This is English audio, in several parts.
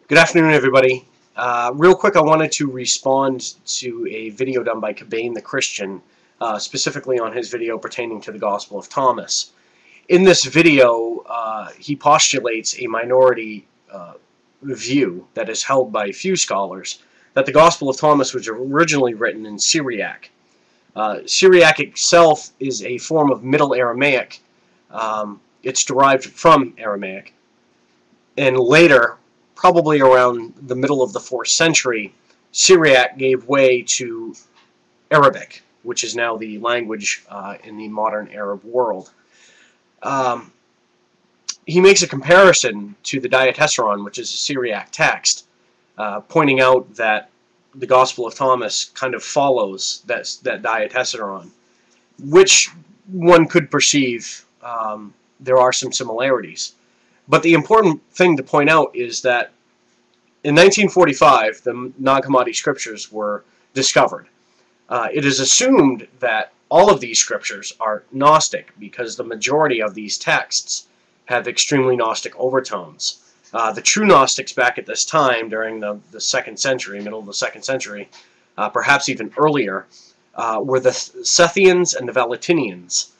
Good afternoon, everybody. Real quick, I wanted to respond to a video done by Kabane the Christian, specifically on his video pertaining to the Gospel of Thomas. In this video, he postulates a minority view that is held by few scholars, that the Gospel of Thomas was originally written in Syriac. Syriac itself is a form of Middle Aramaic. It's derived from Aramaic, and later, probably around the middle of the 4th century, Syriac gave way to Arabic, which is now the language in the modern Arab world. He makes a comparison to the Diatessaron, which is a Syriac text, pointing out that the Gospel of Thomas kind of follows that Diatessaron, which one could perceive there are some similarities. But the important thing to point out is that in 1945, the Nag Hammadi scriptures were discovered. It is assumed that all of these scriptures are Gnostic because the majority of these texts have extremely Gnostic overtones. The true Gnostics back at this time, during the 2nd century, middle of the 2nd century, perhaps even earlier, were the Sethians and the Valentinians.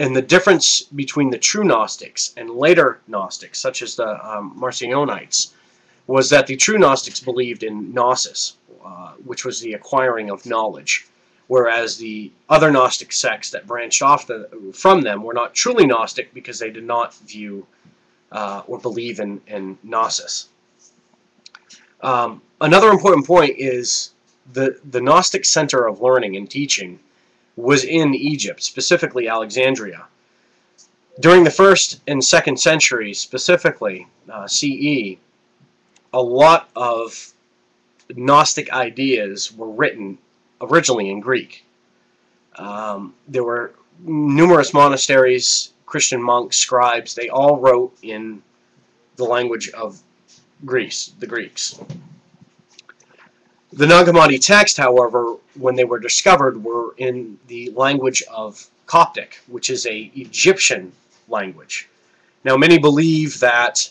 And the difference between the true Gnostics and later Gnostics, such as the Marcionites, was that the true Gnostics believed in Gnosis, which was the acquiring of knowledge, whereas the other Gnostic sects that branched off from them were not truly Gnostic because they did not view or believe in Gnosis. Another important point is the Gnostic center of learning and teaching was in Egypt, specifically Alexandria. During the 1st and 2nd centuries, specifically CE, a lot of Gnostic ideas were written originally in Greek. There were numerous monasteries, Christian monks, scribes, they all wrote in the language of Greece, the Greeks. The Nag Hammadi text, however, when they were discovered, were in the language of Coptic, which is an Egyptian language. Now, many believe that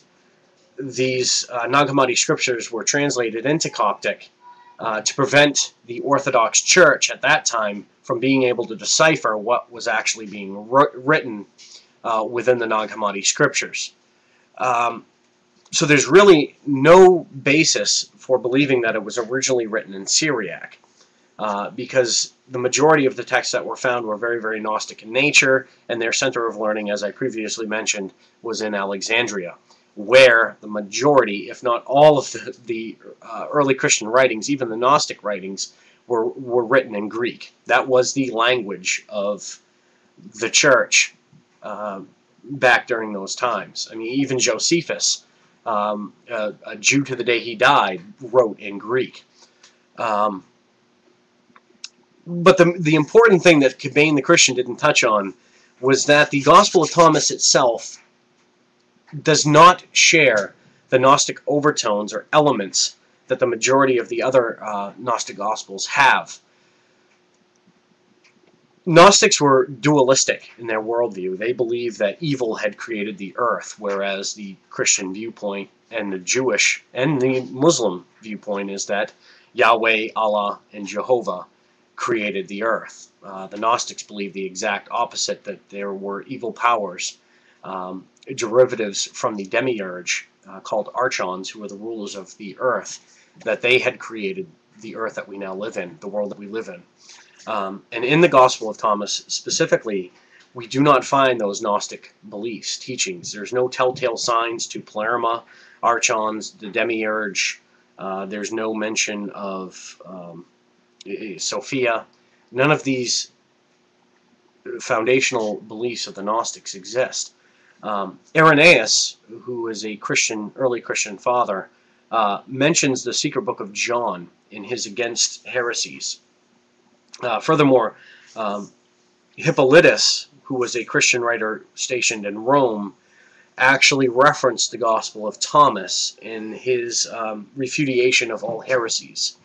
these Nag Hammadi scriptures were translated into Coptic to prevent the Orthodox Church at that time from being able to decipher what was actually being written within the Nag Hammadi scriptures. So there's really no basis for believing that it was originally written in Syriac, because the majority of the texts that were found were very, very Gnostic in nature, and their center of learning, as I previously mentioned, was in Alexandria, where the majority, if not all of the early Christian writings, even the Gnostic writings, were written in Greek. That was the language of the church back during those times. I mean, even Josephus, a Jew to the day he died, wrote in Greek. But the important thing that Kabane the Christian didn't touch on was that the Gospel of Thomas itself does not share the Gnostic overtones or elements that the majority of the other Gnostic Gospels have. Gnostics were dualistic in their worldview. They believed that evil had created the earth, whereas the Christian viewpoint and the Jewish and the Muslim viewpoint is that Yahweh, Allah, and Jehovah created the earth. The Gnostics believed the exact opposite, that there were evil powers, derivatives from the demiurge called archons, who were the rulers of the earth, that they had created the earth that we now live in, the world that we live in. And in the Gospel of Thomas specifically, we do not find those Gnostic beliefs, teachings. There's no telltale signs to Pleroma, archons, the demiurge. There's no mention of Sophia. None of these foundational beliefs of the Gnostics exist. Irenaeus, who is a early Christian father, mentions the secret book of John in his Against Heresies. Furthermore, Hippolytus, who was a Christian writer stationed in Rome, actually referenced the Gospel of Thomas in his refutation of all heresies.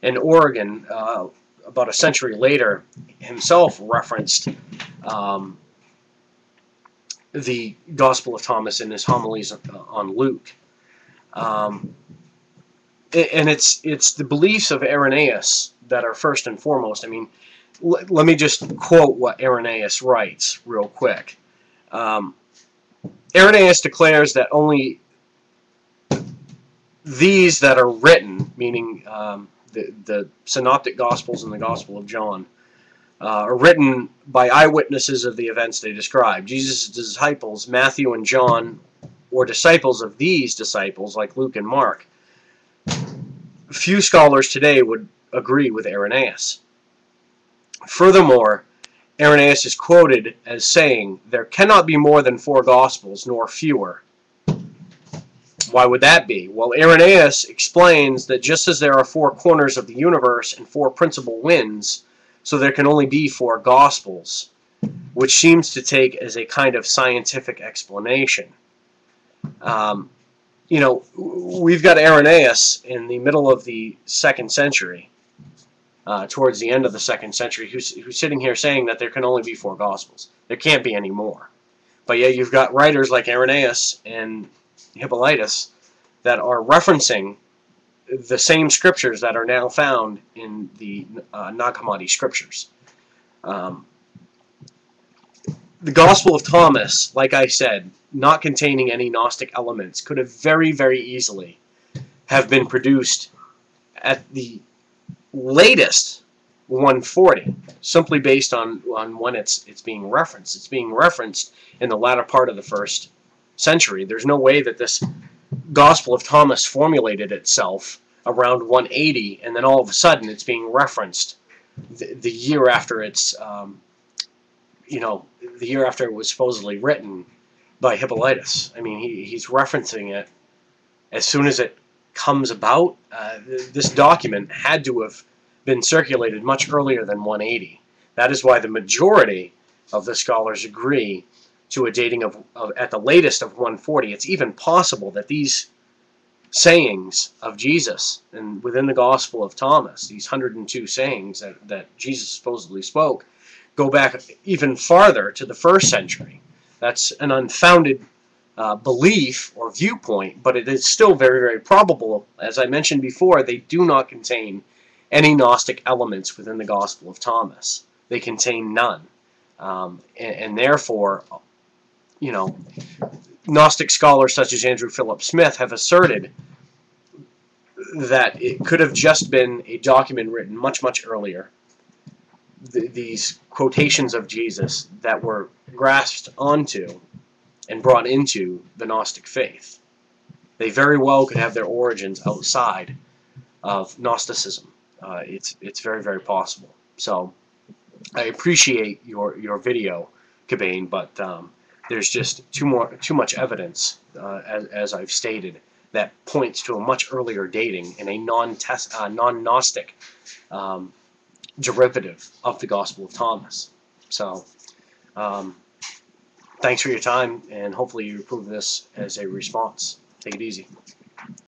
And Origen, about a century later, himself referenced the Gospel of Thomas in his homilies on Luke. And it's the beliefs of Irenaeus that are first and foremost. I mean, let me just quote what Irenaeus writes real quick. Irenaeus declares that only these that are written, meaning the Synoptic Gospels and the Gospel of John, are written by eyewitnesses of the events they describe. Jesus' disciples, Matthew and John, or disciples of these disciples, like Luke and Mark. Few scholars today would agree with Irenaeus. Furthermore, Irenaeus is quoted as saying, "There cannot be more than 4 Gospels, nor fewer." Why would that be? Well, Irenaeus explains that just as there are 4 corners of the universe and 4 principal winds, so there can only be 4 Gospels, which seems to take as a kind of scientific explanation. You know, we've got Irenaeus in the middle of the 2nd century, towards the end of the 2nd century, who's sitting here saying that there can only be 4 Gospels. There can't be any more. But yet you've got writers like Irenaeus and Hippolytus that are referencing the same scriptures that are now found in the Nag Hammadi scriptures. The Gospel of Thomas, like I said, not containing any Gnostic elements, could have very, very easily have been produced at the latest 140, simply based on when it's being referenced. It's being referenced in the latter part of the 1st century. There's no way that this Gospel of Thomas formulated itself around 180 and then all of a sudden it's being referenced the year after it's you know, the year after it was supposedly written by Hippolytus. I mean, he's referencing it as soon as it comes about. This document had to have been circulated much earlier than 180. That is why the majority of the scholars agree to a dating of at the latest of 140. It's even possible that these sayings of Jesus and within the Gospel of Thomas, these 102 sayings that Jesus supposedly spoke, go back even farther to the 1st century. That's an unfounded belief or viewpoint, but it is still very, very probable. As I mentioned before, they do not contain any Gnostic elements within the Gospel of Thomas. They contain none. And therefore, you know, Gnostic scholars such as Andrew Philip Smith have asserted that it could have just been a document written much, much earlier. These quotations of Jesus that were grasped onto and brought into the Gnostic faith. They very well could have their origins outside of Gnosticism. It's very, very possible. So I appreciate your video, Kabane, but there's just too much evidence, as I've stated, that points to a much earlier dating in a non-Gnostic derivative of the Gospel of Thomas. So thanks for your time, and hopefully you approve this as a response. Take it easy.